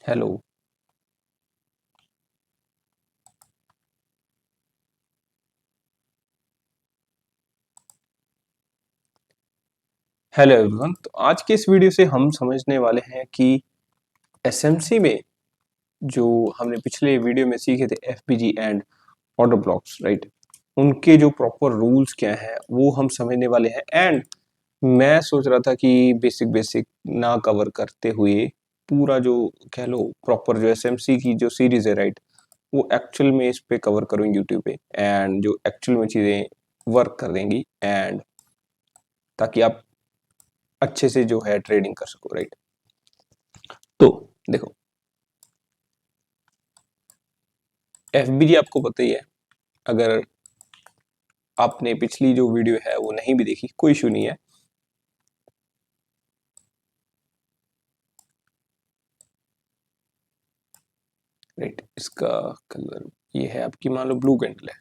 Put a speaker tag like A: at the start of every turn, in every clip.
A: Hello. Hello everyone. तो आज के इस वीडियो से हम समझने वाले हैं कि एसएमसी में जो हमने पिछले वीडियो में सीखे थे एफपीजी एंड ऑर्डर ब्लॉक्स, राइट, उनके जो प्रॉपर रूल्स क्या हैं वो हम समझने वाले हैं। एंड मैं सोच रहा था कि बेसिक बेसिक ना कवर करते हुए पूरा जो कह लो प्रॉपर जो एसएमसी की जो सीरीज है, राइट, वो एक्चुअल में इस पे कवर करूँ यूट्यूब पे, एंड जो एक्चुअल में चीज़ें वर्क कर देंगी, एंड ताकि आप अच्छे से जो है ट्रेडिंग कर सको, राइट। तो देखो, एफबीजी आपको पता ही है। अगर आपने पिछली जो वीडियो है वो नहीं भी देखी, कोई इशू नहीं है। राइट, इसका कलर ये है, आपकी मान लो ब्लू कैंडल है।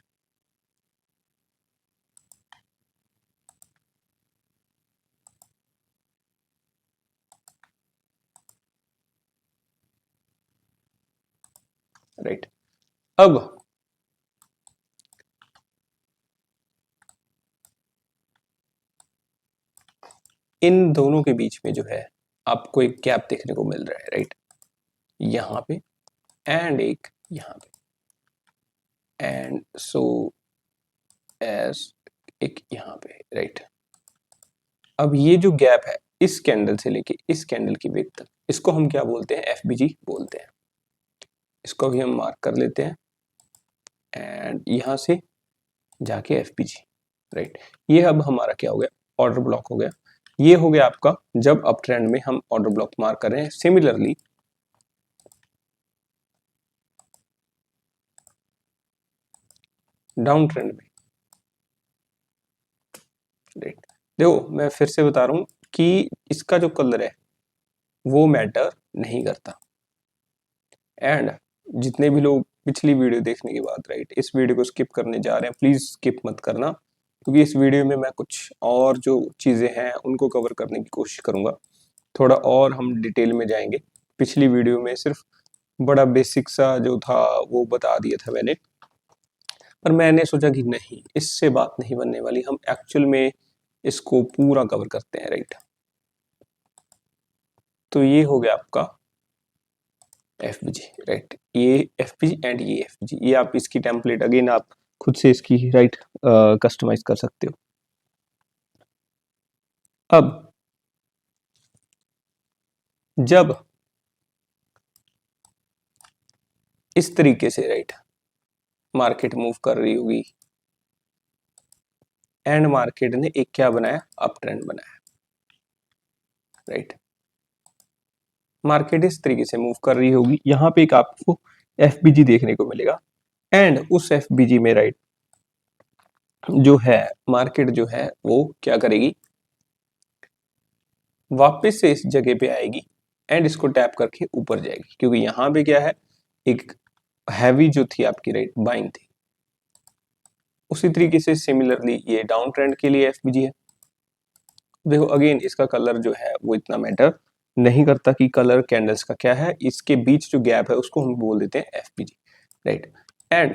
A: राइट, अब इन दोनों के बीच में जो है आपको एक गैप देखने को मिल रहा है, राइट, यहाँ पे एंड एक यहाँ पे, एंड सो एस एक यहाँ पे, राइट। अब ये जो गैप है इस कैंडल से लेके इस कैंडल की विड्थ तक, इसको हम क्या बोलते हैं? एफबीजी बोलते हैं। इसको भी हम मार्क कर लेते हैं, एंड यहाँ से जाके एफपीजी, राइट। ये अब हमारा क्या हो गया? ऑर्डर ब्लॉक हो गया। ये हो गया आपका जब अप ट्रेंड में हम ऑर्डर ब्लॉक मार्क कर रहे हैं। सिमिलरली डाउन ट्रेंड में, राइट, देखो मैं फिर से बता रहा हूं कि इसका जो कलर है वो मैटर नहीं करता। एंड जितने भी लोग पिछली वीडियो देखने के बाद, राइट, इस वीडियो को स्किप करने जा रहे हैं, प्लीज स्किप मत करना, क्योंकि इस वीडियो में मैं कुछ और जो चीजें हैं उनको कवर करने की कोशिश करूंगा। थोड़ा और हम डिटेल में जाएंगे। पिछली वीडियो में सिर्फ बड़ा बेसिक सा जो था वो बता दिया था मैंने, पर मैंने सोचा कि नहीं, इससे बात नहीं बनने वाली, हम एक्चुअल में इसको पूरा कवर करते हैं, राइट। तो ये हो गया आपका एफबीजी, राइट। ये एफबीजी एंड ये एफबीजी, ये आप इसकी टेम्पलेट अगेन आप खुद से इसकी, राइट, कस्टमाइज कर सकते हो। अब जब इस तरीके से, राइट, मार्केट मूव कर रही होगी एंड मार्केट ने एक क्या बनाया? अप ट्रेंड बनाया, राइट। मार्केट इस तरीके से मूव कर रही होगी, यहाँ पे एक आपको एफबीजी देखने को मिलेगा, एंड उस एफबीजी में, राइट, जो है मार्केट जो है वो क्या करेगी? वापस से इस जगह पे आएगी एंड इसको टैप करके ऊपर जाएगी, क्योंकि यहाँ पे क्या है? एक हैवी जो थी आपकी, राइट, बाइंग थी। उसी तरीके से सिमिलरली ये डाउन ट्रेंड के लिए एफबीजी है। देखो अगेन इसका कलर जो है वो इतना मैटर नहीं करता कि कलर कैंडल्स का क्या है, इसके बीच जो गैप है उसको हम बोल देते हैं एफबीजी, राइट। एंड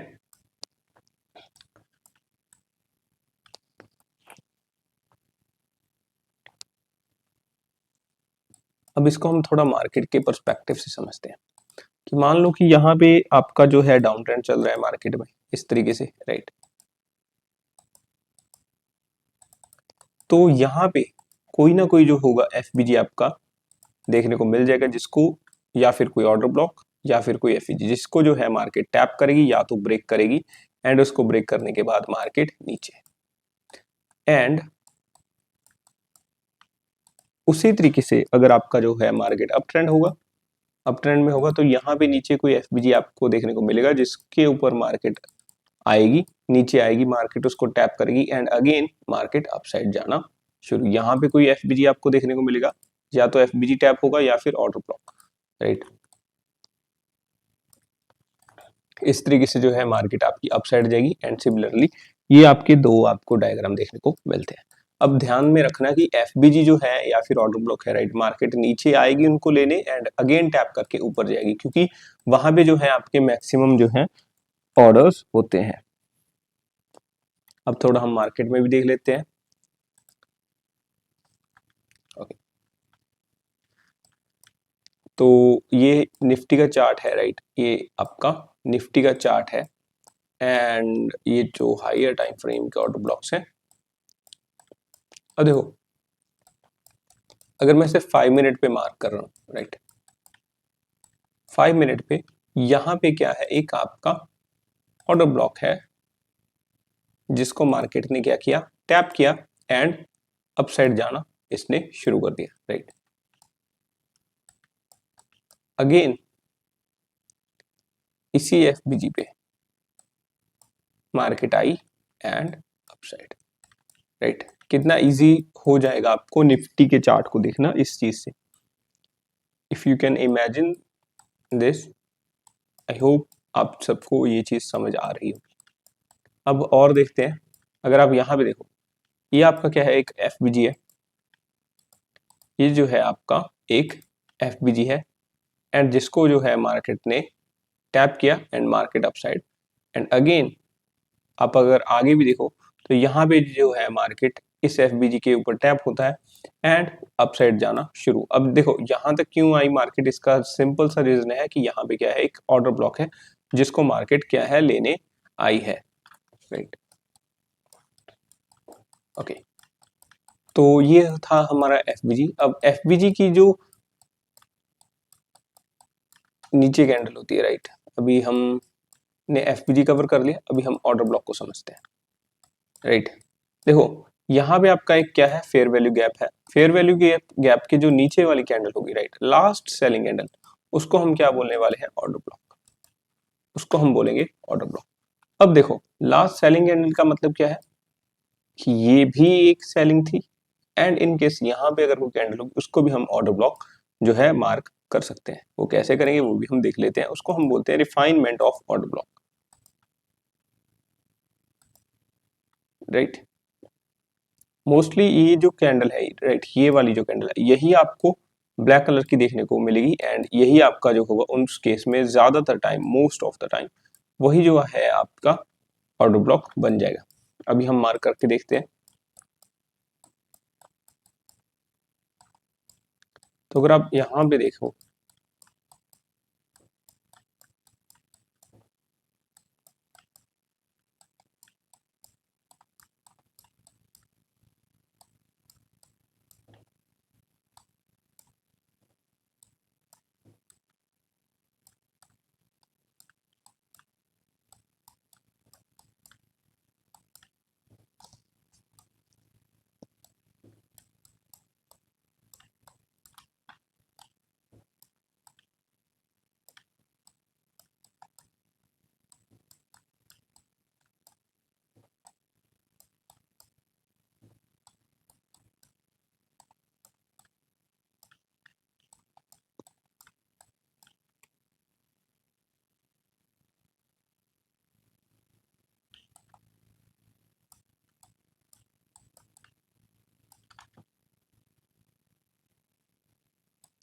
A: अब इसको हम थोड़ा मार्केट के पर्सपेक्टिव से समझते हैं कि मान लो कि यहाँ पे आपका जो है डाउन ट्रेंड चल रहा है मार्केट में इस तरीके से, राइट। तो यहाँ पे कोई ना कोई जो होगा एफबीजी आपका देखने को मिल जाएगा, जिसको या फिर कोई ऑर्डर ब्लॉक या फिर कोई एफबीजी, जिसको जो है मार्केट टैप करेगी या तो ब्रेक करेगी, एंड उसको ब्रेक करने के बाद मार्केट नीचे। एंड उसी तरीके से अगर आपका जो है मार्केट अप ट्रेंड होगा, अप ट्रेंड में होगा, तो यहाँ पे नीचे कोई एफबीजी आपको देखने को मिलेगा जिसके ऊपर मार्केट आएगी, नीचे आएगी, मार्केट उसको टैप करेगी एंड अगेन मार्केट अपसाइड जाना शुरू। यहाँ पे कोई एफबीजी आपको देखने को मिलेगा, या तो एफबीजी टैप होगा या फिर ऑर्डर ब्लॉक, राइट। इस तरीके से जो है मार्केट आपकी अपसाइड जाएगी, एंड सिमिलरली ये आपके दो आपको डायग्राम देखने को मिलते हैं। अब ध्यान में रखना कि एफबीजी जो है या फिर ऑर्डर ब्लॉक है, राइट, मार्केट नीचे आएगी उनको लेने एंड अगेन टैप करके ऊपर जाएगी, क्योंकि वहां पे जो है आपके मैक्सिमम जो है ऑर्डर्स होते हैं। अब थोड़ा हम मार्केट में भी देख लेते हैं। ओके, तो ये निफ्टी का चार्ट है, राइट, ये आपका निफ्टी का चार्ट है एंड ये जो हायर टाइम फ्रेम के ऑर्डर ब्लॉक्स हैं। अब देखो, अगर मैं सिर्फ 5 मिनट पे मार्क कर रहा हूँ, राइट, 5 मिनट पे यहाँ पे क्या है, एक आपका ऑर्डर ब्लॉक है जिसको मार्केट ने क्या किया, टैप किया एंड अपसाइड जाना इसने शुरू कर दिया, राइट। अगेन इसी एफबीजी पे market I and upside, right. कितना इजी हो जाएगा आपको निफ्टी के चार्ट को देखना इस चीज से। If you can imagine this, I hope आप सबको ये चीज समझ आ रही हो। अब और देखते हैं, अगर आप यहाँ पे देखो, ये आपका क्या है, एक एफबीजी है, ये जो है आपका एक एफबीजी है एंड जिसको जो है मार्केट ने टैप किया and market upside and again आप अगर आगे भी देखो तो यहाँ पे जो है मार्केट इस एफबीजी के ऊपर टैप होता है एंड अपसाइड जाना शुरू। अब देखो यहाँ तक क्यों आई मार्केट, इसका सिंपल सा रीजन है कि यहाँ पे क्या है, एक ऑर्डर ब्लॉक है जिसको मार्केट क्या है, लेने आई है, राइट। ओके, तो ये था हमारा एफबीजी। अब एफबीजी की जो नीचे कैंडल होती है, राइट, अभी हमने एफबीजी कवर कर लिया, अभी हम ऑर्डर ब्लॉक को समझते हैं, राइट। देखो यहाँ पे आपका एक क्या है, फेयर वैल्यू गैप है। फेयर वैल्यू गैप के जो नीचे वाली कैंडल होगी, राइट, लास्ट सेलिंग कैंडल, उसको हम क्या बोलने वाले हैं, ऑर्डर ब्लॉक, उसको हम बोलेंगे ऑर्डर ब्लॉक। अब देखो लास्ट सेलिंग कैंडल का मतलब क्या है कि ये भी एक सेलिंग थी एंड इन केस यहाँ पे अगर कोई कैंडल होगी उसको भी हम ऑर्डर ब्लॉक जो है मार्क कर सकते हैं। वो कैसे करेंगे वो भी हम देख लेते हैं, उसको हम बोलते हैं refinement of order block, right. Mostly ये जो कैंडल है, राइट, ये वाली जो कैंडल है यही आपको ब्लैक कलर की देखने को मिलेगी एंड यही आपका जो होगा उस केस में ज्यादातर time, most of the time वही जो है आपका ऑर्डर ब्लॉक बन जाएगा। अभी हम मार्क करके देखते हैं। तो अगर आप यहाँ पे देखो,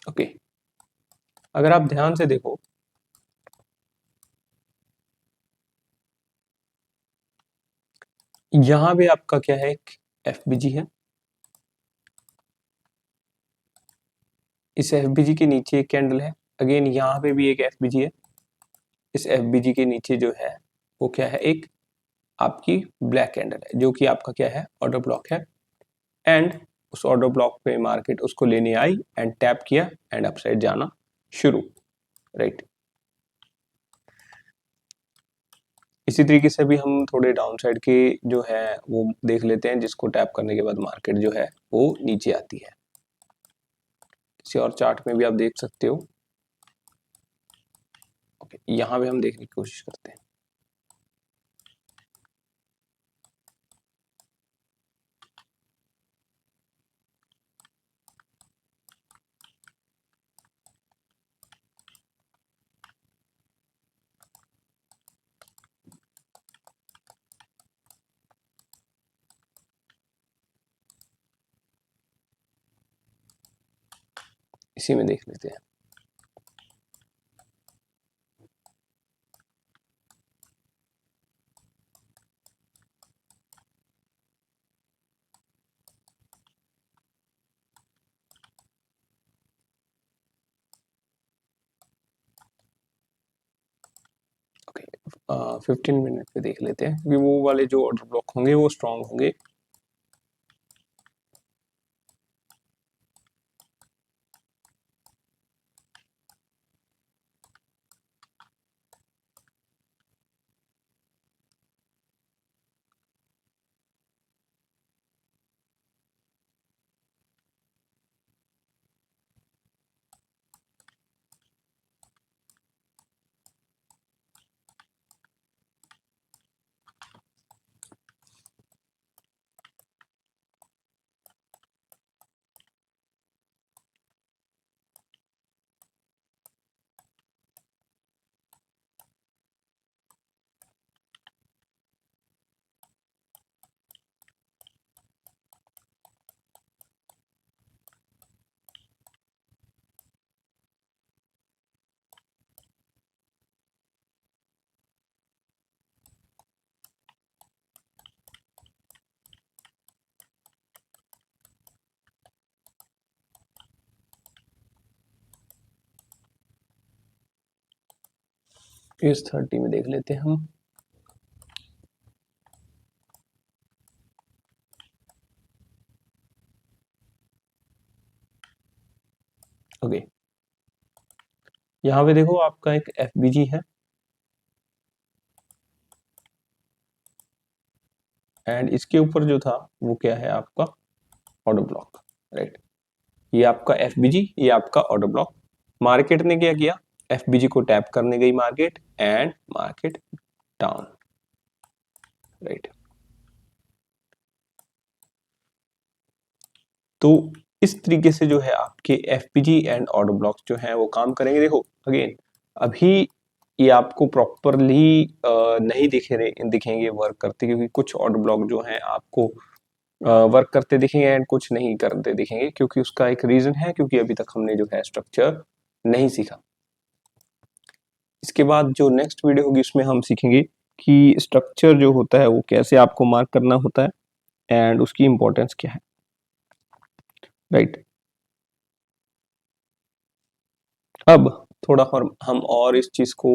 A: ओके, अगर आप ध्यान से देखो, यहाँ पे आपका क्या है, एक एफबीजी है, इस एफबीजी के नीचे एक कैंडल है, अगेन यहाँ पे भी एक एफबीजी है, इस एफबीजी के नीचे जो है वो क्या है, एक आपकी ब्लैक कैंडल है जो कि आपका क्या है, ऑर्डर ब्लॉक है एंड उस ऑर्डर ब्लॉक पे मार्केट उसको लेने आई एंड टैप किया एंड अपसाइड जाना शुरू, राइट। इसी तरीके से भी हम थोड़े डाउन साइड के जो है वो देख लेते हैं, जिसको टैप करने के बाद मार्केट जो है वो नीचे आती है। किसी और चार्ट में भी आप देख सकते हो। ओके, यहाँ पे हम देखने की कोशिश करते हैं। इसी में देख लेते हैं। ओके, 15 मिनट पे देख लेते हैं क्योंकि वो वाले जो ऑर्डर ब्लॉक होंगे वो स्ट्रांग होंगे। इस 30 में देख लेते हैं हम। ओके, यहाँ पे देखो आपका एक FBG है एंड इसके ऊपर जो था वो क्या है आपका ऑर्डर ब्लॉक, राइट। ये आपका FBG, ये आपका ऑर्डर ब्लॉक। मार्केट ने क्या किया, FBG को टैप करने गई market and market down, right. तो इस तरीके से जो है आपके FBG एंड ऑर्डर ब्लॉक्स जो है वो काम करेंगे। देखो अगेन अभी ये आपको प्रॉपरली नहीं दिखेंगे वर्क करते, क्योंकि कुछ ऑर्डर ब्लॉक जो है आपको वर्क करते दिखेंगे एंड कुछ नहीं करते दिखेंगे, क्योंकि उसका एक रीजन है, क्योंकि अभी तक हमने जो है स्ट्रक्चर नहीं सीखा। इसके बाद जो नेक्स्ट वीडियो होगी उसमें हम सीखेंगे कि स्ट्रक्चर जो होता है वो कैसे आपको मार्क करना होता है एंड उसकी इंपॉर्टेंस क्या है, राइट। अब थोड़ा और हम और इस चीज को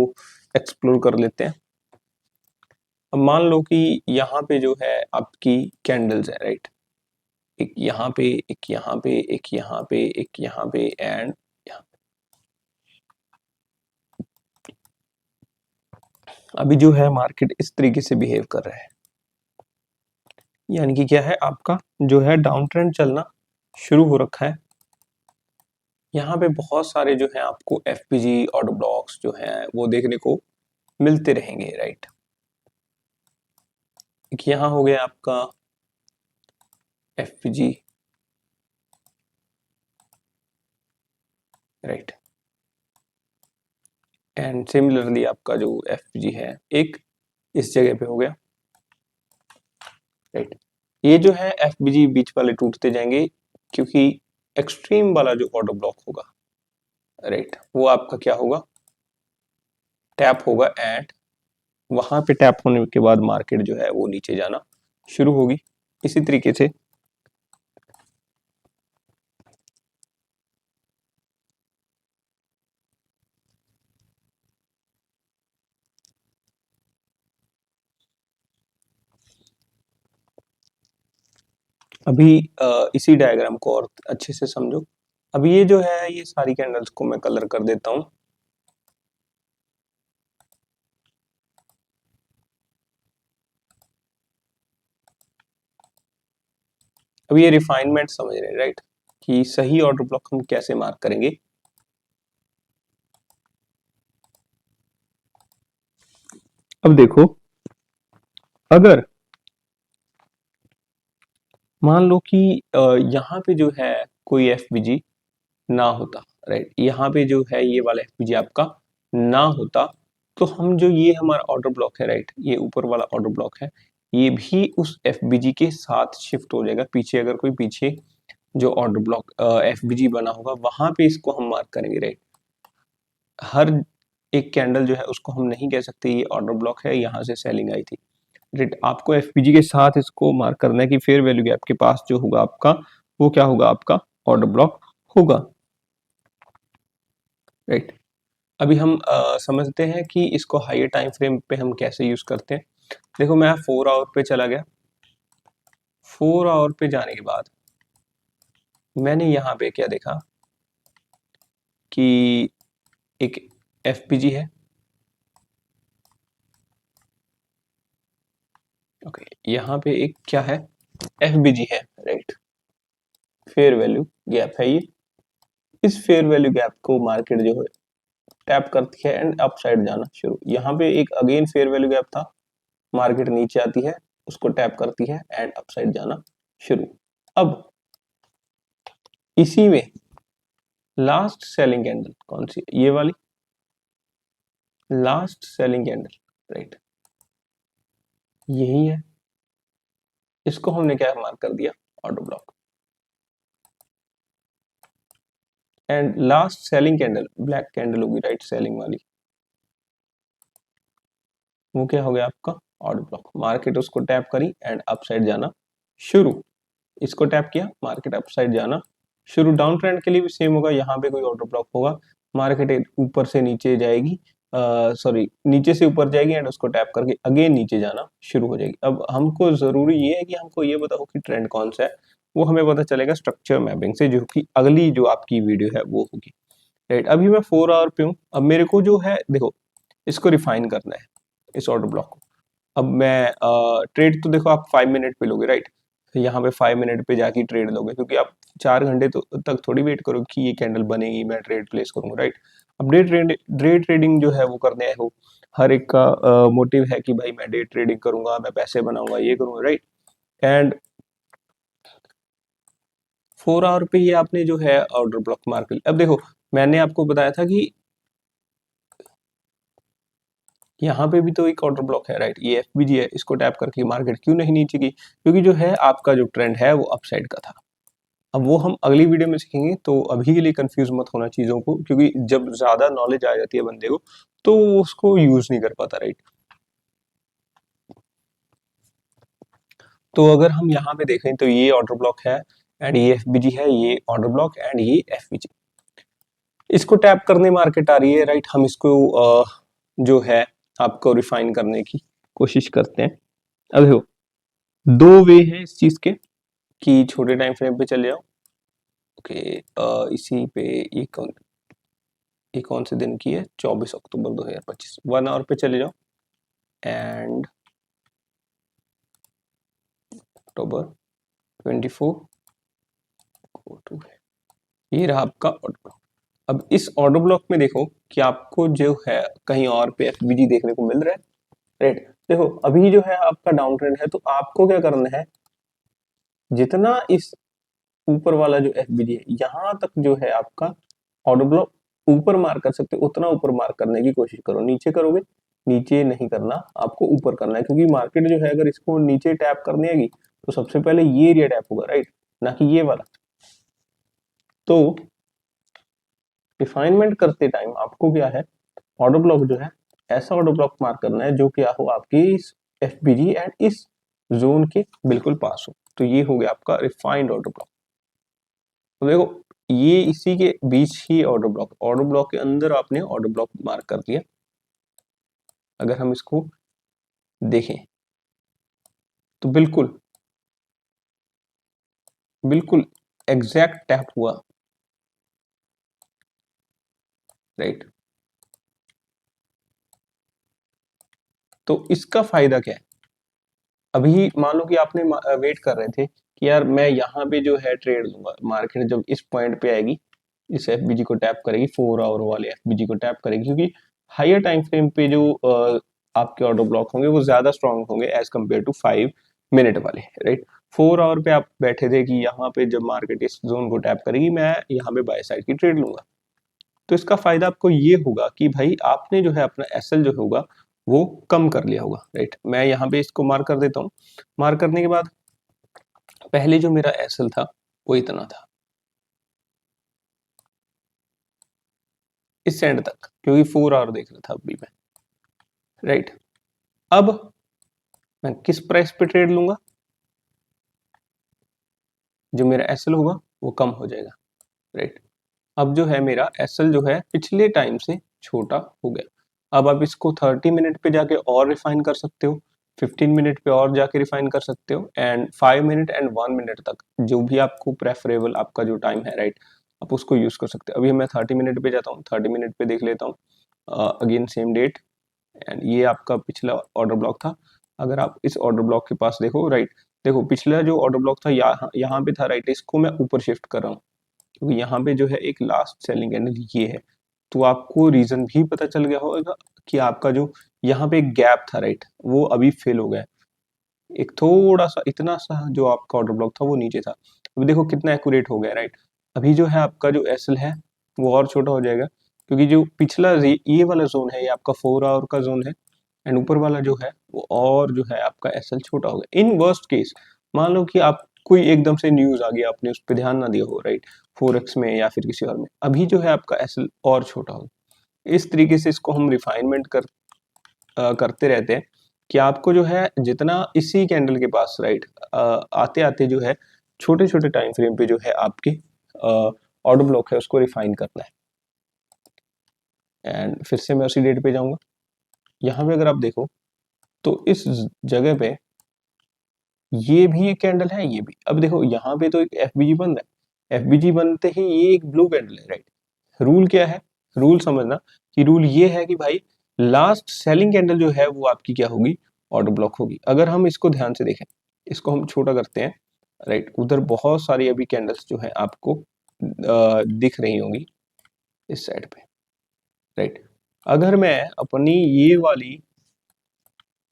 A: एक्सप्लोर कर लेते हैं। अब मान लो कि यहाँ पे जो है आपकी कैंडल्स है, राइट। एक यहाँ पे, एक यहाँ पे, एक यहाँ पे, एक यहाँ पे एंड यहाँ। अभी जो है मार्केट इस तरीके से बिहेव कर रहा है, यानी कि क्या है आपका जो है डाउन ट्रेंड चलना शुरू हो रखा है। यहाँ पे बहुत सारे जो है आपको FBG ऑर्डर ब्लॉक्स जो हैं वो देखने को मिलते रहेंगे, राइट। एक यहाँ हो गया आपका FBG, राइट। एंड सिमिलरली आपका जो FBG है एक इस जगह पे हो गया, राइट। ये जो है FBG बीच वाले टूटते जाएंगे, क्योंकि एक्सट्रीम वाला जो ऑर्डर ब्लॉक होगा, राइट, वो आपका क्या होगा, टैप होगा एंड वहां पे टैप होने के बाद मार्केट जो है वो नीचे जाना शुरू होगी। इसी तरीके से अभी इसी डायग्राम को और अच्छे से समझो। अभी ये जो है ये सारी कैंडल्स को मैं कलर कर देता हूं। अब ये रिफाइनमेंट समझ रहे हैं, राइट, कि सही ऑर्डर ब्लॉक हम कैसे मार्क करेंगे। अब देखो अगर मान लो कि यहाँ पे जो है कोई FBG ना होता, राइट, यहाँ पे जो है ये वाला FBG आपका ना होता, तो हम जो ये हमारा ऑर्डर ब्लॉक है, राइट, ये ऊपर वाला ऑर्डर ब्लॉक है, ये भी उस FBG के साथ शिफ्ट हो जाएगा पीछे, अगर कोई पीछे जो ऑर्डर ब्लॉक FBG बना होगा वहां पे इसको हम मार्क करेंगे, राइट। हर एक कैंडल जो है उसको हम नहीं कह सकते ये ऑर्डर ब्लॉक है, यहाँ से सेलिंग आई थी, राइट। आपको FBG के साथ इसको मार्क करना है कि फेयर वैल्यू गैप के पास जो होगा आपका वो क्या होगा, आपका ऑर्डर ब्लॉक होगा, राइट। अभी हम समझते हैं कि इसको हायर टाइम फ्रेम पे हम कैसे यूज करते हैं। देखो मैं 4 आवर पे चला गया, 4 आवर पे जाने के बाद मैंने यहाँ पे क्या देखा कि एक FBG है, ओके। यहाँ पे एक क्या है, FBG है, राइट। फेयर वैल्यू गैप है ये। इस फेयर वैल्यू गैप को मार्केट जो है टैप करती है एंड अपसाइड जाना शुरू। यहाँ पे एक अगेन फेयर वैल्यू गैप था, मार्केट नीचे आती है, उसको टैप करती है एंड अपसाइड जाना शुरू। अब इसी में लास्ट सेलिंग कैंडल कौन सी, ये वाली लास्ट सेलिंग कैंडल, राइट, यही है। इसको हमने क्या मार्क कर दिया, order block. And last selling candle black candle होगी, राइट, सेलिंग वाली, वो क्या हो गया आपका ऑर्डर ब्लॉक। मार्केट उसको टैप करी एंड अपसाइड जाना शुरू। इसको टैप किया, मार्केट अपसाइड जाना शुरू। डाउन ट्रेंड के लिए भी सेम होगा, यहाँ पे कोई ऑर्डर ब्लॉक होगा, मार्केट ऊपर से नीचे जाएगी, सॉरी नीचे से ऊपर जाएगी एंड उसको टैप करके अगेन नीचे जाना शुरू हो जाएगी। अब हमको जरूरी ये है कि हमको ये बताओ कि ट्रेंड कौन सा है, वो हमें पता चलेगा स्ट्रक्चर मैपिंग से, जो कि अगली जो आपकी वीडियो है वो होगी, राइट। अभी मैं 4 आवर पे हूँ। अब मेरे को जो है देखो इसको रिफाइन करना है, इस ऑर्डर ब्लॉक को। अब मैं ट्रेड तो देखो आप 5 मिनट पे लोगे, राइट। यहाँ पे 5 मिनट पे जाके ट्रेड लोगे, क्योंकि आप 4 घंटे तो तक थोड़ी वेट करोगे कि ये कैंडल बनेगी मैं ट्रेड प्लेस करूंगा, राइट। अब डे ट्रेडिंग जो है वो करने आए हो, हर एक का मोटिव है कि भाई मैं डे ट्रेडिंग करूंगा, मैं पैसे बनाऊंगा, ये करूंगा, राइट। एंड 4 आवर पे ही आपने जो है ऑर्डर ब्लॉक मार कर लिया। अब देखो मैंने आपको बताया था कि यहाँ पे भी तो एक ऑर्डर ब्लॉक है, राइट, ये FBG है, इसको टैप करके मार्केट क्यों नहीं नीचे की, क्योंकि जो है आपका जो ट्रेंड है वो अपसाइड का था। अब वो हम अगली वीडियो में सीखेंगे, तो अभी के लिए कंफ्यूज मत होना चीजों को, क्योंकि जब ज्यादा नॉलेज आ जाती है बंदे को तो वो उसको यूज नहीं कर पाता, राइट। तो अगर हम यहाँ पे देखें तो ये ऑर्डर ब्लॉक है एंड ये FBG है, ये ऑर्डर ब्लॉक एंड ये FBG। इसको टैप करने मार्केट आ रही है, राइट। हम इसको जो है आपको रिफाइन करने की कोशिश करते हैं। अब देखो दो वे है इस चीज के, कि छोटे टाइम फ्रेम पे चले जाओ, ओके। इसी पे ये कौन से दिन की है, 24 अक्टूबर 2025, 1 आवर पे चले जाओ एंड अक्टूबर 24 ये रहा आपका ऑर्डर ब्लॉक। अब इस ऑर्डर ब्लॉक में देखो कि आपको जो है कहीं और पे FBG देखने को मिल रहा है, राइट। देखो अभी जो है आपका डाउन ट्रेंड है, तो आपको क्या करना है, जितना इस ऊपर वाला जो FBG है यहाँ तक जो है आपका ऑर्डर ब्लॉक ऊपर मार्क कर सकते हो, उतना ऊपर मार्क करने की कोशिश करो। नीचे करोगे, नीचे नहीं करना, आपको ऊपर करना है, क्योंकि मार्केट जो है अगर इसको नीचे टैप करने आएगी तो सबसे पहले ये एरिया टैप होगा, राइट, ना कि ये वाला। तो रिफाइनमेंट करते टाइम आपको क्या है, ऑर्डर ब्लॉक जो है ऐसा ऑर्डर ब्लॉक मार्क करना है जो क्या हो आपकी इस FBG एंड इस जोन के बिल्कुल पास हो। तो ये हो गया आपका रिफाइंड ऑर्डर ब्लॉक। तो देखो ये इसी के बीच ही ऑर्डर ब्लॉक के अंदर आपने ऑर्डर ब्लॉक मार्क कर दिया। अगर हम इसको देखें तो बिल्कुल बिल्कुल एग्जैक्ट टैप हुआ, राइट। तो इसका फायदा क्या है, अभी मान लो कि आपने वेट कर रहे थे कि यार मैं यहाँ पे जो है ट्रेड लूंगा, मार्केट जब इस पॉइंट पे आएगी इस FBG को टैप करेगी, 4 आवर वाले FBG को टैप करेगी, क्योंकि हायर टाइम फ्रेम पे जो आपके ऑर्डर ब्लॉक होंगे वो ज्यादा स्ट्रांग होंगे एज कम्पेयर टू 5 मिनट वाले, राइट। 4 आवर पे आप बैठे थे कि यहाँ पे जब मार्केट इस जोन को टैप करेगी मैं यहाँ पे बाय साइड की ट्रेड लूंगा। तो इसका फायदा आपको ये होगा कि भाई आपने जो है अपना SL जो होगा वो कम कर लिया होगा, राइट। मैं यहाँ पे इसको मार्क कर देता हूँ। मार्क करने के बाद पहले जो मेरा SL था वो इतना था इस एंड तक, क्योंकि 4 आवर देख रहा था अभी मैं, राइट। अब मैं किस प्राइस पे ट्रेड लूंगा, जो मेरा एसएल होगा वो कम हो जाएगा, राइट। अब जो है मेरा एसएल जो है पिछले टाइम से छोटा हो गया। अब आप इसको 30 मिनट पे जाके और रिफाइन कर सकते हो, 15 मिनट पे और जाके रिफाइन कर सकते हो, एंड 5 मिनट एंड 1 मिनट तक जो भी आपको प्रेफरेबल आपका जो टाइम है, राइट, आप उसको यूज कर सकते हो। अभी मैं 30 मिनट पे जाता हूँ, 30 मिनट पे देख लेता हूँ, अगेन सेम डेट, एंड ये आपका पिछला ऑर्डर ब्लॉक था। अगर आप इस ऑर्डर ब्लॉक के पास देखो, राइट, देखो पिछला जो ऑर्डर ब्लॉक था यहाँ पे था, राइट, इसको मैं ऊपर शिफ्ट कर रहा हूँ क्योंकि यहाँ पे जो है एक लास्ट सेलिंग कैंडल ये है। तो आपको रीजन भी पता चल गया होगा कि आपका जो यहाँ पे एक गैप था, राइट, वो अभी फिल हो गया। एक थोड़ा सा इतना सा जो आपका ऑर्डर ब्लॉक था वो नीचे था, अभी देखो कितना एक्यूरेट हो गया, राइट। अभी जो है आपका जो एसएल है वो और छोटा हो जाएगा, क्योंकि जो पिछला ये वाला जोन है ये आपका 4 आवर का जोन है, एंड ऊपर वाला जो है वो और जो है आपका एसएल छोटा हो गया। इन वर्स्ट केस मान लो कि आप कोई एकदम से न्यूज आ गया, आपने उस पर ध्यान ना दिया हो, राइट, फोरेक्स में या फिर किसी और में, अभी जो है आपका एसएल और छोटा हो। इस तरीके से इसको हम रिफाइनमेंट करते रहते हैं कि आपको जो है जितना इसी कैंडल के पास, राइट, आते आते जो है छोटे छोटे टाइम फ्रेम पे जो है आपके ऑर्डर ब्लॉक है उसको रिफाइन करना है। एंड फिर से मैं उसी डेट पे जाऊंगा, यहाँ पे अगर आप देखो तो इस जगह पे ये भी एक कैंडल है, ये भी। अब देखो यहाँ पे तो एक एफबीजी बन रहा है, एफबीजी बनते ही ये एक ब्लू कैंडल है, राइट। रूल क्या है, रूल समझना कि रूल ये है कि भाई लास्ट सेलिंग कैंडल जो है वो आपकी क्या होगी, ऑर्डर ब्लॉक होगी। अगर हम इसको ध्यान से देखें, इसको हम छोटा करते हैं, राइट, उधर बहुत सारी अभी कैंडल्स जो है आपको दिख रही होंगी इस साइड पे, राइट। अगर मैं अपनी ये वाली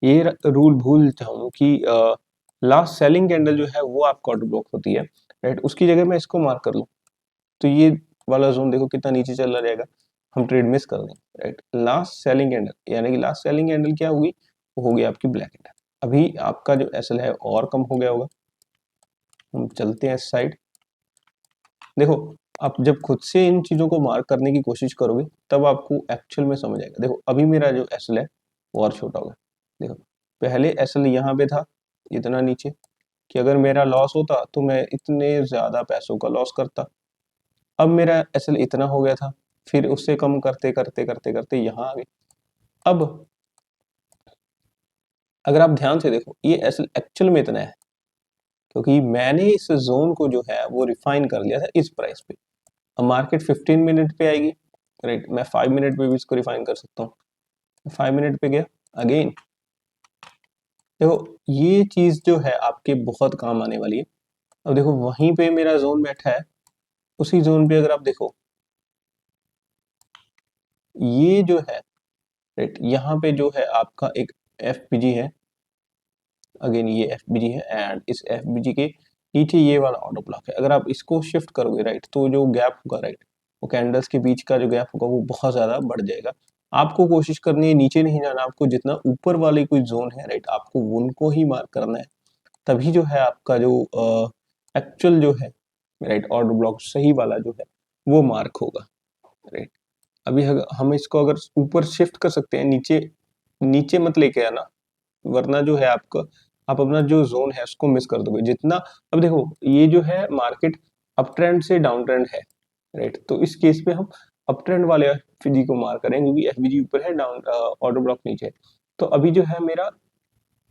A: ये रूल भूल जाऊं कि लास्ट सेलिंग कैंडल जो है वो आपका ऑर्डर ब्लॉक होती है, राइट, उसकी जगह मैं इसको मार्क कर लूं, तो ये वाला जोन देखो कितना नीचे चला जाएगा, हम ट्रेड मिस कर देंगे, राइट। लास्ट सेलिंग कैंडल यानी कि लास्ट सेलिंग कैंडल क्या होगी, वो होगी आपकी ब्लैक कैंडल। अभी आपका जो एसएल है और कम हो गया होगा, हम चलते हैं इस साइड। देखो आप जब खुद से इन चीजों को मार्क करने की कोशिश करोगे तब आपको एक्चुअल में समझ आएगा। देखो अभी मेरा जो एसएल है वो और छोटा होगा, देखो पहले एसएल यहाँ पे था इतना नीचे कि अगर मेरा लॉस होता तो मैं इतने ज्यादा पैसों का लॉस करता। अब मेरा एसएल इतना हो गया था, फिर उससे कम करते करते करते करते यहाँ आ गए। अब अगर आप ध्यान से देखो ये एसएल एक्चुअल में इतना है क्योंकि मैंने इस जोन को जो है वो रिफाइन कर लिया था इस प्राइस पे। अब मार्केट 15 मिनट पे आएगी, राइट, मैं 5 मिनट पे भी इसको रिफाइन कर सकता हूँ। 5 मिनट पे गया अगेन, देखो ये चीज जो है आपके बहुत काम आने वाली है। अब देखो वहीं पे मेरा जोन बैठा है, उसी जोन पे अगर आप देखो ये जो है, राइट, यहाँ पे जो है आपका एक एफबीजी है, अगेन ये एफबीजी है, एंड इस एफबीजी के नीचे ये वाला ऑर्डर ब्लॉक है। अगर आप इसको शिफ्ट करोगे, राइट, तो जो गैप होगा, राइट, वो कैंडल्स के बीच का जो गैप होगा वो बहुत ज्यादा बढ़ जाएगा। आपको कोशिश करनी है नीचे नहीं जाना, आपको जितना ऊपर वाले कोई जोन है, राइट, आपको उनको ही मार्क करना है, तभी जो है आपका जो एक्चुअल जो है, राइट, ऑर्डर ब्लॉक सही वाला जो है वो मार्क होगा, राइट। अभी हम इसको अगर ऊपर शिफ्ट कर सकते हैं, नीचे नीचे मत लेके आना, वरना जो है आपका आप अपना जो जोन है उसको मिस कर दोगे जितना। अब देखो ये जो है मार्केट अप ट्रेंड से डाउन ट्रेंड है, राइट, तो इस केस में हम अप ट्रेंड वाले एफबीजी को मार्क करेंगे क्योंकि एफबीजी ऊपर है, डाउन ऑर्डर ब्लॉक नीचे है। तो अभी जो है मेरा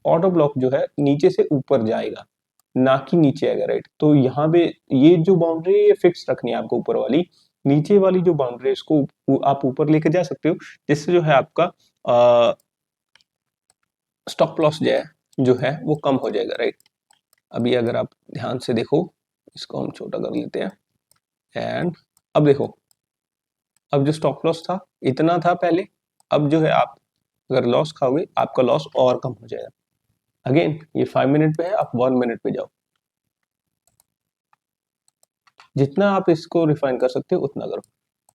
A: ऑर्डर ब्लॉक जो है नीचे से ऊपर जाएगा, ना कि नीचे आएगा, राइट। तो यहाँ पे ये जो बाउंड्री है ये फिक्स रखनी है आपको, ऊपर वाली, नीचे वाली जो बाउंड्री है इसको आप ऊपर लेकर जा सकते हो, जिससे जो है आपका स्टॉप लॉस जो है वो कम हो जाएगा, राइट। अभी अगर आप ध्यान से देखो, इसको हम छोटा कर लेते हैं, एंड अब देखो अब जो स्टॉप लॉस था इतना था पहले, अब जो है आप अगर लॉस खाओगे आपका लॉस और कम हो जाएगा। अगेन ये 5 मिनट पे है, आप 1 मिनट पे जाओ, जितना आप इसको रिफाइन कर सकते हो उतना करो।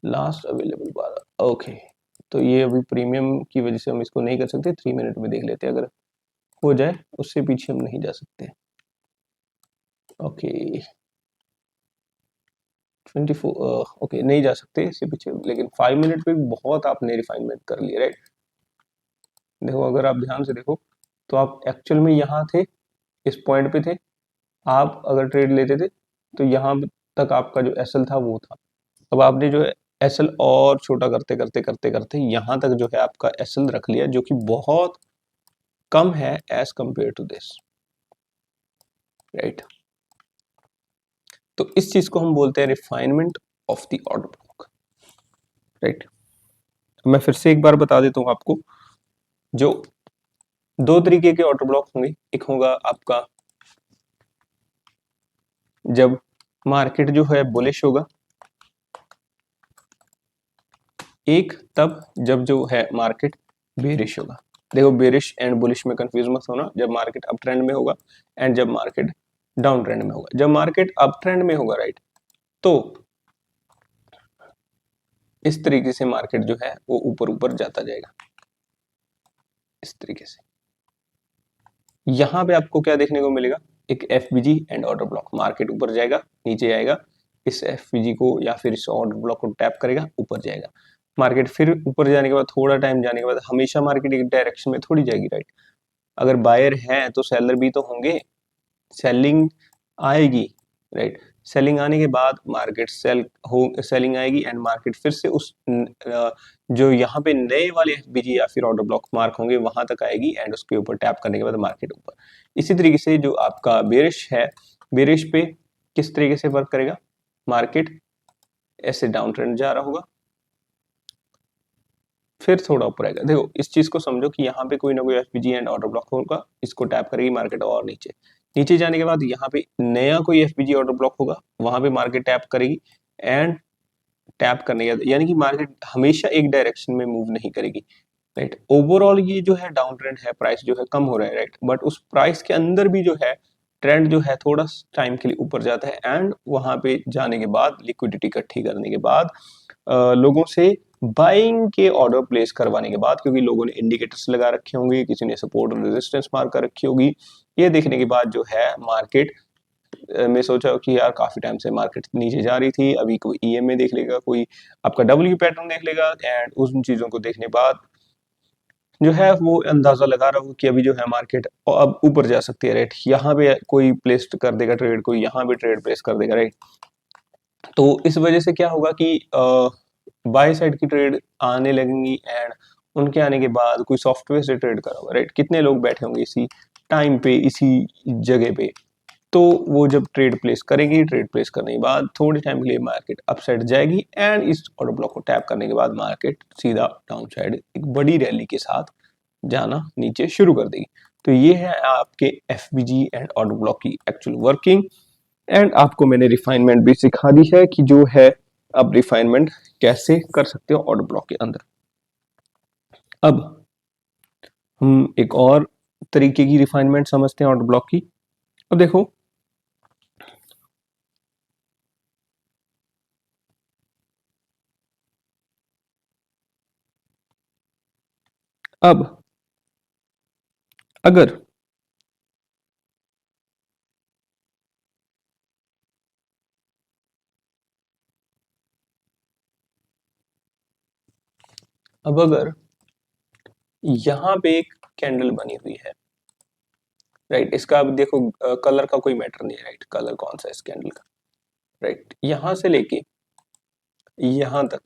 A: लास्ट अवेलेबल 12, ओके, तो ये अभी प्रीमियम की वजह से हम इसको नहीं कर सकते, 3 मिनट में देख लेते हैं, अगर हो जाए उससे पीछे हम नहीं जा सकते। ओके 24 ओके नहीं जा सकते इससे पीछे, लेकिन 5 मिनट पे बहुत आपने रिफाइनमेंट कर लिया, राइट। देखो अगर आप ध्यान से देखो तो आप एक्चुअल में यहाँ थे, इस पॉइंट पे थे, आप अगर ट्रेड लेते थे तो यहाँ तक आपका जो एसएल था वो था। अब आपने जो है एसएल और छोटा करते करते करते करते यहाँ तक जो है आपका एसएल रख लिया, जो कि बहुत कम है as compare to this, right. तो इस चीज को हम बोलते हैं refinement of the order block, right. मैं फिर से एक बार बता देता हूं आपको, जो दो तरीके के ऑर्डर ब्लॉक होंगे। एक होगा आपका जब मार्केट जो है बुलिश होगा, एक तब जब जो है मार्केट बेरिश होगा। देखो बेरिश एंड बुलिश में कंफ्यूज मत होना, जब मार्केट अप ट्रेंड में होगा एंड जब मार्केट डाउन ट्रेंड में होगा। जब मार्केट अप ट्रेंड में होगा, राइट, तो इस तरीके से मार्केट जो है वो ऊपर ऊपर जाता जाएगा, इस तरीके से। यहां पे आपको क्या देखने को मिलेगा, एक FBG and order block. Market ऊपर जाएगा, नीचे आएगा, इस एफबीजी को या फिर इस ऑर्डर ब्लॉक को टैप करेगा, ऊपर जाएगा। मार्केट फिर ऊपर जाने के बाद थोड़ा टाइम जाने के बाद हमेशा मार्केट एक डायरेक्शन में थोड़ी जाएगी, राइट। अगर बायर है तो सेलर भी तो होंगे, सेलिंग आएगी, राइट। सेलिंग आने के बाद मार्केट सेलिंग आएगी एंड मार्केट फिर से उस जो यहाँ पे नए वाले एफबीजी या फिर ऑर्डर ब्लॉक मार्क होंगे वहां तक आएगी एंड उसके ऊपर टैप करने के बाद मार्केट ऊपर। इसी तरीके से जो आपका बेरिश है, बेरिश पे किस तरीके से वर्क करेगा, मार्केट ऐसे डाउन ट्रेंड जा रहा होगा, फिर थोड़ा ऊपर आएगा। देखो इस चीज को समझो कि यहाँ पे कोई ना कोई एफबीजी एंड ऑर्डर ब्लॉक होगा, इसको टैप करेगी मार्केट और नीचे। नीचे जाने के बाद यहाँ पे नया कोई एफबीजी ऑर्डर ब्लॉक होगा, वहां पे मार्केट टैप करेगी एंड टैप करने के बाद, यानी कि मार्केट हमेशा एक डायरेक्शन में मूव नहीं करेगी, राइट। ओवरऑल ये जो है डाउन ट्रेंड है, प्राइस जो है कम हो रहा है, राइट, बट उस प्राइस के अंदर भी जो है ट्रेंड जो है थोड़ा टाइम के लिए ऊपर जाता है एंड वहां पे जाने के बाद लिक्विडिटी इकट्ठी करने के बाद लोगों से बाइंग के ऑर्डर प्लेस करवाने के बाद, क्योंकि लोगों ने इंडिकेटर्स लगा रखे होंगे, किसी ने सपोर्ट और रेजिस्टेंस मार्क कर रखी होगी, ये देखने के बाद जो है मार्केट में सोचा कि यार काफी टाइम से मार्केट नीचे जा रही थी, अभी कोई ईएमए देख लेगा, कोई आपका डब्ल्यू पैटर्न देख लेगा एंड उन चीजों को देखने बाद जो है वो अंदाजा लगा रहा हूँ कि अभी जो है मार्केट अब ऊपर जा सकती है, राइट। यहाँ पे कोई प्लेस कर देगा ट्रेड, कोई यहाँ पे ट्रेड प्लेस कर देगा, राइट। तो इस वजह से क्या होगा कि बाय साइड की ट्रेड आने लगेंगी एंड उनके आने के बाद कोई सॉफ्टवेयर से ट्रेड करा होगा, राइट। कितने लोग बैठे होंगे इसी टाइम पे, इसी जगह पे, तो वो जब ट्रेड प्लेस करेगी, ट्रेड प्लेस करने के बाद थोड़े टाइम के लिए मार्केट अपसाइड जाएगी एंड इस ऑर्डर ब्लॉक को टैप करने के बाद मार्केट सीधा डाउन साइड एक बड़ी रैली के साथ जाना नीचे शुरू कर देगी। तो ये है आपके एफबीजी एंड ऑर्डर ब्लॉक की एक्चुअल वर्किंग एंड आपको मैंने रिफाइनमेंट भी सिखा दी है कि जो है आप रिफाइनमेंट कैसे कर सकते हो ऑर्डर ब्लॉक के अंदर। अब हम एक और तरीके की रिफाइनमेंट समझते हैं ऑर्डर ब्लॉक की। अब देखो अब अगर यहां पे एक कैंडल बनी हुई है, राइट। इसका अब देखो कलर का कोई मैटर नहीं है, राइट, कलर कौन सा है इस कैंडल का, राइट। यहां से लेके यहां तक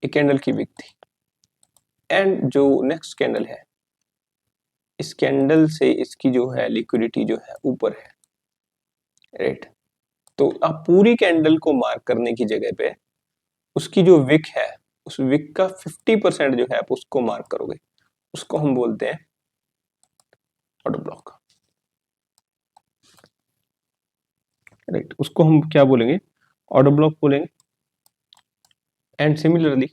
A: एक कैंडल की विक थी एंड जो नेक्स्ट कैंडल है, इस कैंडल से इसकी जो है लिक्विडिटी जो है ऊपर है, राइट। तो आप पूरी कैंडल को मार्क करने की जगह पे उसकी जो विक है, उस विक का 50% जो है आप उसको मार्क करोगे, उसको हम बोलते हैं ऑर्डर ब्लॉक, राइट। उसको हम क्या बोलेंगे, ऑर्डर ब्लॉक बोलेंगे। एंड सिमिलरली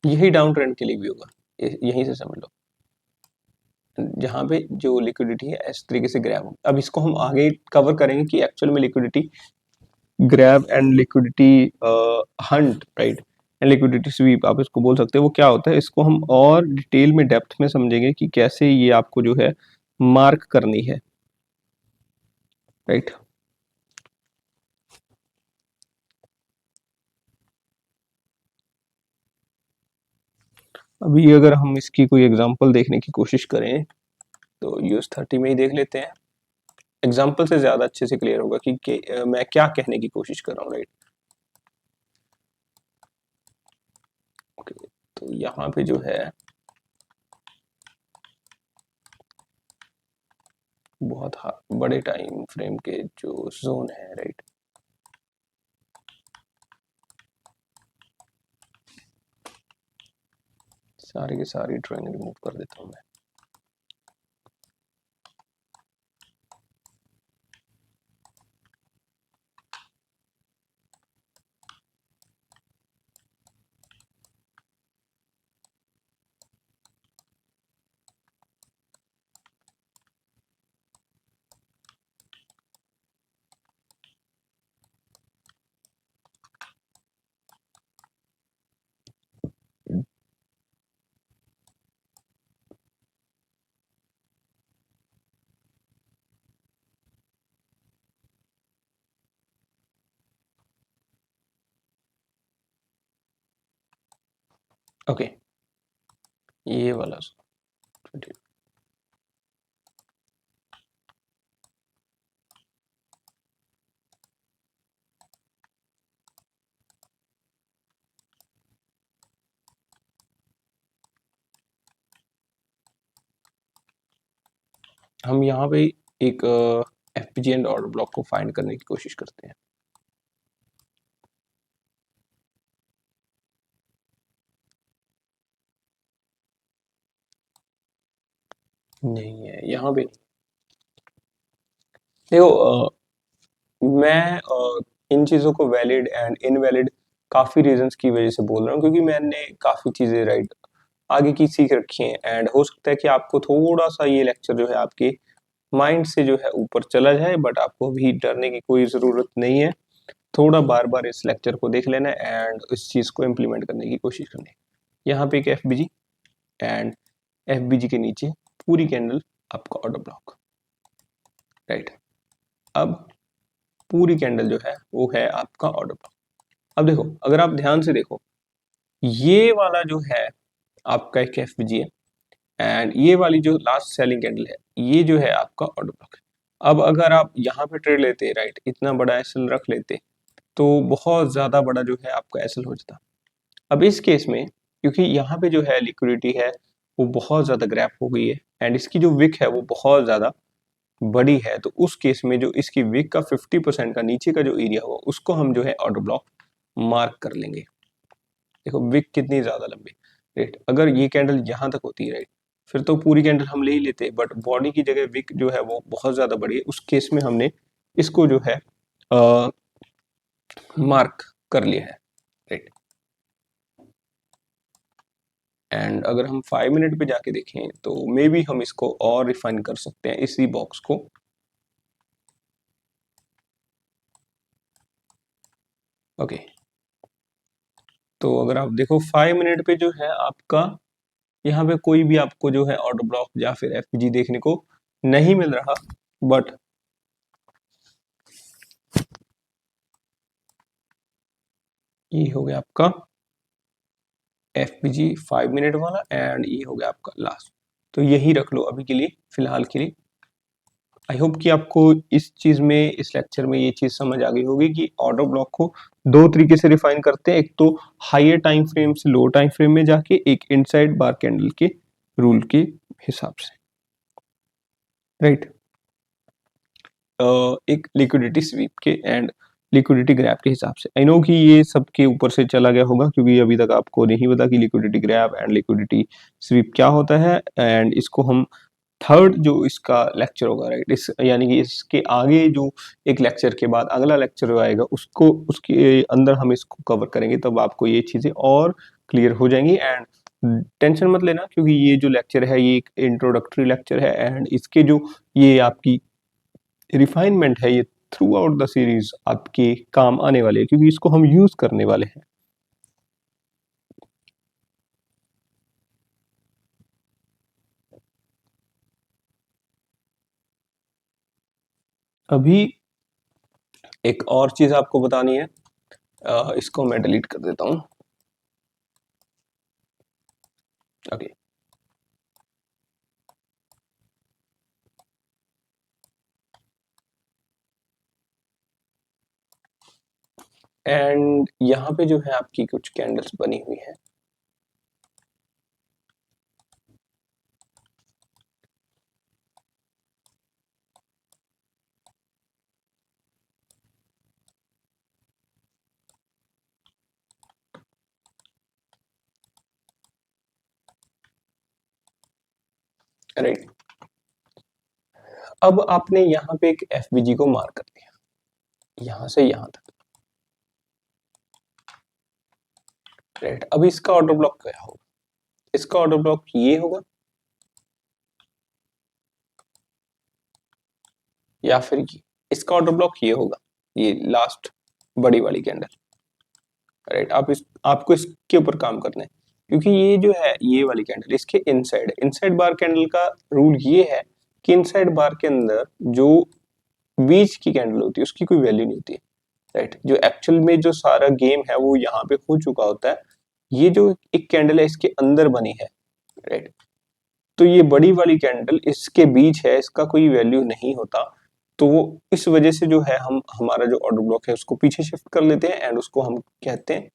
A: यही डाउन ट्रेंड के लिए भी होगा, यहीं से समझ लो, जहां पे जो लिक्विडिटी है इस तरीके से ग्रैब हो। अब इसको हम आगे कवर करेंगे कि एक्चुअल में liquidity grab and liquidity Hunt, right, and liquidity SVEEP आप इसको बोल सकते हो, वो क्या होता है। इसको हम और डिटेल में डेप्थ में समझेंगे कि कैसे ये आपको जो है मार्क करनी है। राइट। अभी अगर हम इसकी कोई एग्जांपल देखने की कोशिश करें तो यूएस 30 में ही देख लेते हैं। एग्जांपल से ज़्यादा अच्छे से क्लियर होगा कि मैं क्या कहने की कोशिश कर रहा हूँ, राइट। ओके, तो यहाँ पे जो है बहुत बड़े टाइम फ्रेम के जो जोन है, राइट। सारी की सारी ड्राइंग रिमूव कर देता हूँ मैं। ओके, ये वाला हम यहाँ पे एक एफपीजी एंड ऑर्डर ब्लॉक को फाइंड करने की कोशिश करते हैं। नहीं है यहाँ पे। देखो मैं इन चीज़ों को वैलिड एंड इनवैलिड काफ़ी रीजंस की वजह से बोल रहा हूँ, क्योंकि मैंने काफ़ी चीज़ें राइट आगे की सीख रखी हैं, एंड हो सकता है कि आपको थोड़ा सा ये लेक्चर जो है आपके माइंड से जो है ऊपर चला जाए, बट आपको भी डरने की कोई ज़रूरत नहीं है। थोड़ा बार बार इस लेक्चर को देख लेना एंड इस चीज़ को इम्प्लीमेंट करने की कोशिश करनी है। यहाँ पे एक एफबीजी एंड एफबीजी के नीचे पूरी कैंडल आपका ऑर्डर ब्लॉक, राइट। अब पूरी कैंडल जो है वो है आपका ऑर्डर ब्लॉक। अब देखो, अगर आप ध्यान से देखो, ये वाला जो है आपका एक एफबीजी है एंड ये वाली जो लास्ट सेलिंग कैंडल है ये जो है आपका ऑर्डर ब्लॉक है। अब अगर आप यहाँ पे ट्रेड लेते, राइट, इतना बड़ा एसएल रख लेते तो बहुत ज्यादा बड़ा जो है आपका एसएल हो जाता। अब इस केस में क्योंकि यहाँ पे जो है लिक्विडिटी है वो बहुत ज्यादा ग्रैप हो गई है एंड इसकी जो विक है वो बहुत ज्यादा बड़ी है, तो उस केस में जो इसकी विक का 50% का नीचे का जो एरिया हुआ उसको हम जो है ऑर्डर ब्लॉक मार्क कर लेंगे। देखो विक कितनी ज्यादा लंबी, राइट। अगर ये कैंडल यहाँ तक होती है, राइट, फिर तो पूरी कैंडल हम ले ही लेते, बट बॉडी की जगह विक जो है वो बहुत ज्यादा बड़ी है, उस केस में हमने इसको जो है मार्क कर लिया है, राइट। एंड अगर हम 5 मिनट पे जाके देखें तो मे बी हम इसको और रिफाइन कर सकते हैं इसी बॉक्स को। ओके, तो अगर आप देखो 5 मिनट पे जो है आपका यहाँ पे कोई भी आपको जो है ऑर्डर ब्लॉक या फिर एफपीजी देखने को नहीं मिल रहा, बट ये हो गया आपका एफपीजी 5 मिनट वाला एंड ये हो गया आपका लास्ट। तो यही रख लो अभी के लिए, फिलहाल के लिए। आई होप कि आपको इस चीज में, इस लेक्चर में ये चीज समझ आ गई होगी कि ऑर्डर ब्लॉक को दो तरीके से रिफाइन करते हैं। एक तो हायर टाइम फ्रेम से लो टाइम फ्रेम में जाके, एक इनसाइड बार कैंडल के रूल के हिसाब से, राइट। एक लिक्विडिटी स्वीप के एंड लिक्विडिटी ग्रैब के हिसाब से। आई नो कि ये सबके ऊपर से चला गया होगा क्योंकि अभी तक आपको नहीं पता कि liquidity grab and liquidity SVEEP क्या होता है, एंड इसको हम थर्ड जो इसका लेक्चर होगा, राइट, इस यानी कि इसके आगे जो एक लेक्चर के बाद अगला लेक्चर आएगा उसको, उसके अंदर हम इसको कवर करेंगे, तब आपको ये चीजें और क्लियर हो जाएंगी। एंड टेंशन मत लेना क्योंकि ये जो लेक्चर है ये एक इंट्रोडक्टरी लेक्चर है एंड इसके जो ये आपकी रिफाइनमेंट है ये थ्रू आउट द सीरीज आपके काम आने वाले हैं क्योंकि इसको हम यूज करने वाले हैं। अभी एक और चीज आपको बतानी है, इसको मैं डिलीट कर देता हूं। ओके, एंड यहाँ पे जो है आपकी कुछ कैंडल्स बनी हुई है। राइट, अब आपने यहाँ पे एक एफबीजी को मार्क कर दिया, यहां से यहां तक। राइट, अब इसका ऑर्डर ब्लॉक क्या होगा? इसका ऑर्डर ब्लॉक ये होगा या फिर ये। इसका ऑर्डर ब्लॉक ये होगा, ये लास्ट बड़ी वाली कैंडल। राइट, आपको इसके ऊपर काम करना है, क्योंकि ये जो है ये वाली कैंडल इसके इनसाइड है। इनसाइड बार कैंडल का रूल ये है कि इनसाइड बार के अंदर जो बीच की कैंडल होती है उसकी कोई वैल्यू नहीं होती है। राइट, जो एक्चुअल में जो सारा गेम है वो यहाँ पे हो चुका होता है। ये जो एक कैंडल है इसके अंदर बनी है। राइट, तो ये बड़ी वाली कैंडल इसके बीच है, इसका कोई वैल्यू नहीं होता। तो इस वजह से जो है हम हमारा जो ऑर्डर ब्लॉक है उसको पीछे शिफ्ट कर लेते हैं एंड उसको हम कहते हैं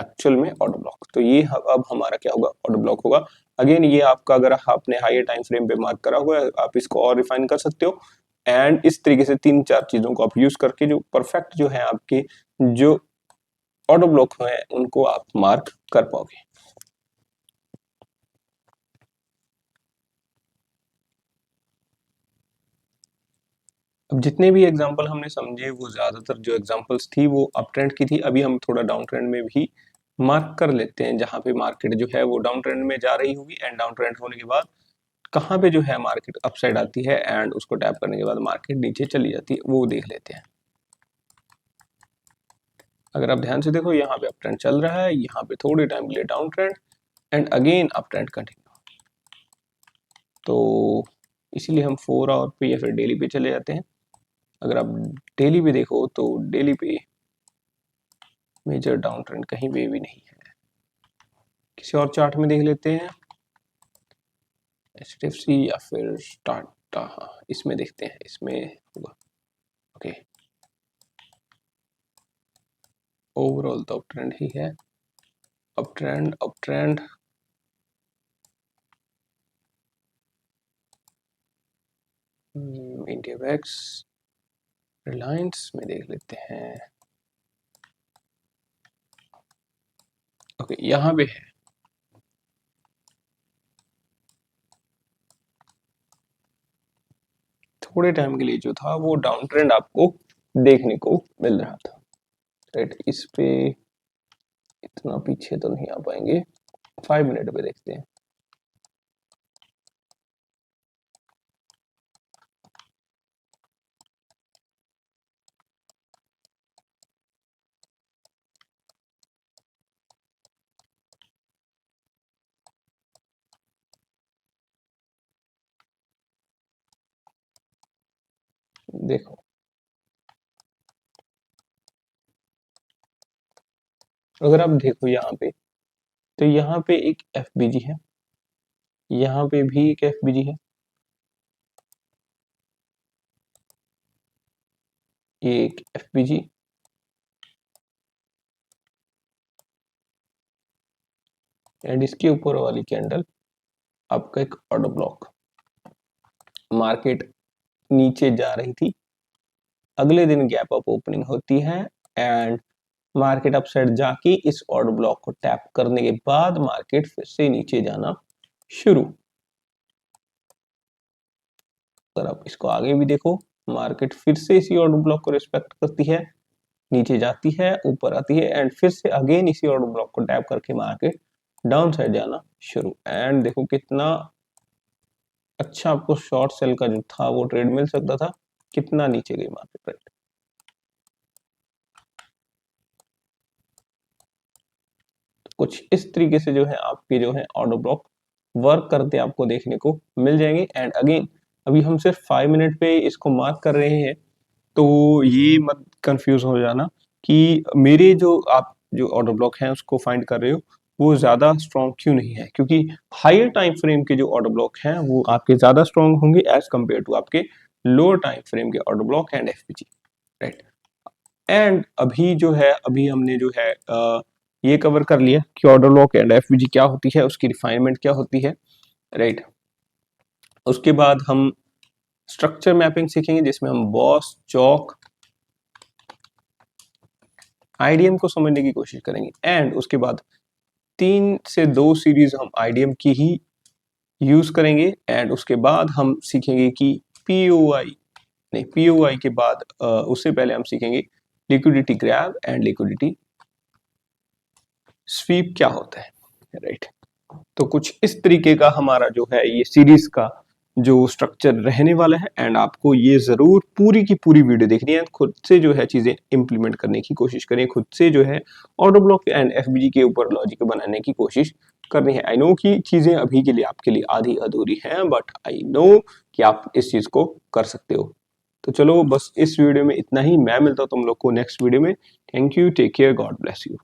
A: एक्चुअल में ऑर्डर ब्लॉक। तो ये अब हमारा क्या होगा, ऑर्डर ब्लॉक होगा। अगेन ये आपका, अगर आपने हायर टाइम फ्रेम पे मार्क करा हुआ है, आप इसको और रिफाइन कर सकते हो। एंड इस तरीके से 3-4 चीजों को आप यूज करके जो परफेक्ट जो है आपके जो ऑर्डर ब्लॉक है उनको आप मार्क कर पाओगे। अब जितने भी एग्जांपल हमने समझे वो ज्यादातर जो एग्जांपल्स थी वो अप ट्रेंड की थी। अभी हम थोड़ा डाउन ट्रेंड में भी मार्क कर लेते हैं, जहां पे मार्केट जो है वो डाउन ट्रेंड में जा रही होगी एंड डाउन ट्रेंड होने के बाद कहाँ पे जो है मार्केट अपसाइड आती है एंड उसको टैप करने के बाद मार्केट नीचे चली जाती है, वो देख लेते हैं। अगर आप ध्यान से देखो, यहाँ पे अप ट्रेंड चल रहा है, यहाँ पे थोड़े टाइम के लिए down trend and again up trend continue. तो इसीलिए हम 4 आवर पे या फिर डेली पे चले जाते हैं। अगर आप डेली पे देखो तो डेली पे मेजर डाउन ट्रेंड कहीं पे भी नहीं है। किसी और चार्ट में देख लेते हैं, HDFC या फिर टाटा, हाँ इसमें देखते हैं, इसमें होगा। ओके, ओवरऑल तो अप ट्रेंड ही है, up trend up trend. India wax, Reliance में देख लेते हैं। ओके, यहाँ पे है, थोड़े टाइम के लिए जो था वो डाउन ट्रेंड आपको देखने को मिल रहा था। राइट, इस पे इतना पीछे तो नहीं आ पाएंगे, 5 मिनट पे देखते हैं। देखो, अगर आप देखो यहाँ पे, तो यहाँ पे एक एफबीजी है, यहाँ पे भी एक एफबीजी है, ये एक एफबीजी एंड इसके ऊपर वाली कैंडल आपका एक ऑर्डर ब्लॉक। मार्केट नीचे जा रही थी, अगले दिन गैप अप ओपनिंग होती है एंड मार्केट अपसाइड जाके इस ऑर्डर ब्लॉक को टैप करने के बाद मार्केट फिर से नीचे जाना शुरू। अगर आप इसको आगे भी देखो, मार्केट फिर से इसी ऑर्डर ब्लॉक को रिस्पेक्ट करती है, नीचे जाती है, ऊपर आती है एंड फिर से अगेन इसी ऑर्डर ब्लॉक को टैप करके मार्केट डाउन साइड जाना शुरू। एंड देखो कितना अच्छा आपको शॉर्ट सेल का जो था वो ट्रेड मिल सकता था, कितना नीचे गई मार्केट। राइट, कुछ इस तरीके से जो है आपके जो है ऑर्डर ब्लॉक वर्क करते आपको देखने को मिल जाएंगे। एंड अगेन अभी हम सिर्फ 5 मिनट पे इसको मार्क कर रहे हैं, तो ये मत कंफ्यूज हो जाना कि मेरे जो आप जो ऑर्डर ब्लॉक हैं उसको फाइंड कर रहे हो वो ज़्यादा स्ट्रॉन्ग क्यों नहीं है, क्योंकि हायर टाइम फ्रेम के जो ऑर्डर ब्लॉक हैं वो आपके ज़्यादा स्ट्रॉन्ग होंगे एज कम्पेयर टू आपके लोअर टाइम फ्रेम के order block and FPG, right. And अभी जो है अभी हमने जो है ये कवर कर लिया कि ऑर्डर ब्लॉक एंड एफपीजी क्या होती है, उसकी रिफाइनमेंट क्या होती है, राइट। उसके बाद हम स्ट्रक्चर मैपिंग सीखेंगे जिसमें हम बॉस, चौक, आईडीएम को समझने की कोशिश करेंगे। एंड उसके बाद 3 से 2 सीरीज हम आईडीएम की ही यूज करेंगे। एंड उसके बाद हम सीखेंगे कि पीओआई नहीं, पीओआई के बाद उससे पहले हम सीखेंगे liquidity grab and liquidity SVEEP क्या होता है, राइट। तो कुछ इस तरीके का हमारा जो है ये सीरीज का जो स्ट्रक्चर रहने वाला है। एंड आपको ये जरूर पूरी की पूरी वीडियो देखनी है, खुद से जो है चीजें इंप्लीमेंट करने की कोशिश करें, खुद से जो है ऑर्डर ब्लॉक एंड एफबीजी के ऊपर लॉजिक बनाने की कोशिश करनी है। आई नो कि चीजें अभी के लिए आपके लिए आधी अधूरी हैं, बट आई नो कि आप इस चीज को कर सकते हो। तो चलो बस इस वीडियो में इतना ही, मैं मिलता हूँ तुम लोग को नेक्स्ट वीडियो में। Thank you, take care, God bless you.